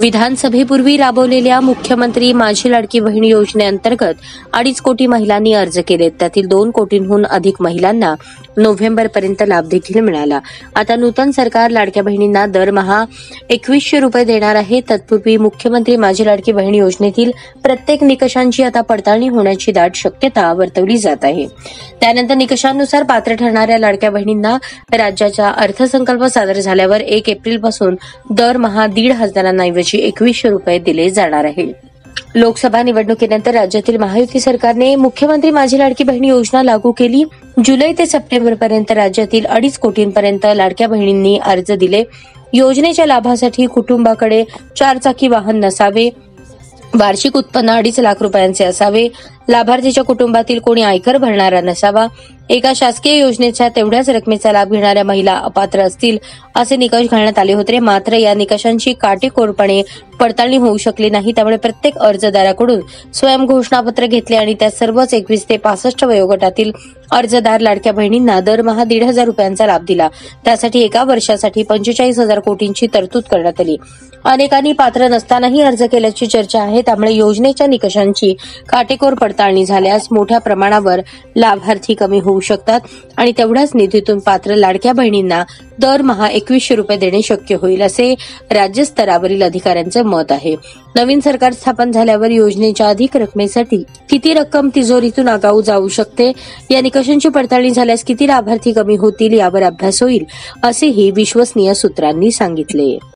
विधानसभेपूर्वी राबवलेल्या मुख्यमंत्री माझी लाडकी बहीण योजनेअंतर्गत 2.5 कोटी महिलांनी अर्ज केलेत. त्यातील 2 कोटींहून अधिक महिलांना नोव्हेंबरपर्यंत लाभ देखील मिळाला. आता नूतन सरकार लाडक्या बहिणींना दरमहा 2100 रुपये देणार आहे. तत्पूर्वी मुख्यमंत्री माझी लाडकी बहीण योजनेतील प्रत्येक निकषांची आता पडताळणी होण्याची दाट शक्यता वर्तवली जात आहे. त्यानंतर निकषांनुसार पात्र ठरणाऱ्या लाडक्या बहिणींना राज्याचा अर्थसंकल्प सादर झाल्यावर 1 एप्रिलपासून दरमहा 1,500 2100 रुपये दिले जाणार आहे. लोकसभा निवडणुकीनंतर राज्यातील महायुती सरकारने मुख्यमंत्री माझी लाडकी बहीण योजना लागू केली. जुलै ते सप्टेंबरपर्यंत राज्यातील 2.5 कोटींपर्यंत लाडक्या बहिणींनी अर्ज दिले. योजनेच्या लाभासाठी कुटुंबाकडे 4 चाकी वाहन नसावे, वार्षिक उत्पन्न 2.5 लाख रुपयांचे असावे, लाभार्थीच्या कुटुंबातील कोणी आयकर भरणारा नसावा, एका शासकीय योजनेच्या तेवढ्याच रकमेचा लाभ घेणाऱ्या महिला अपात्र असतील असे निकष घालण्यात आले होते. मात्र या निकषांची काटेकोरपणे पडताळणी होऊ शकली नाही. त्यामुळे प्रत्येक अर्जदाराकडून स्वयं घोषणापत्र घेतले आणि त्या सर्वच 21 ते 65 वयोगटातील अर्जदार लाडक्या बहिणींना दरमहा 1,500 रुपयांचा लाभ दिला. त्यासाठी एका वर्षासाठी 45,000 कोटींची तरतूद करण्यात आली. अनेकांनी पात्र नसतानाही अर्ज केल्याची चर्चा आहे. त्यामुळे योजनेच्या निकषांची काटेकोर पडताळणी झाल्यास मोठ्या प्रमाणावर लाभार्थी कमी होऊ शकतात आणि तेवढ्याच निधीतून पात्र लाडक्या बहिणींना दरमहा 2100 रुपये देणे शक्य होईल असे राज्यस्तरावरील अधिकाऱ्यांचे मत आहे. नवीन सरकार स्थापन झाल्यावर योजनेच्या अधिक रकमेसाठी किती रक्कम तिजोरीतून आगाऊ जाऊ शकते, या निकषांची पडताळणी झाल्यास किती लाभार्थी कमी होतील यावर अभ्यास होईल असेही विश्वसनीय सूत्रांनी सांगितले.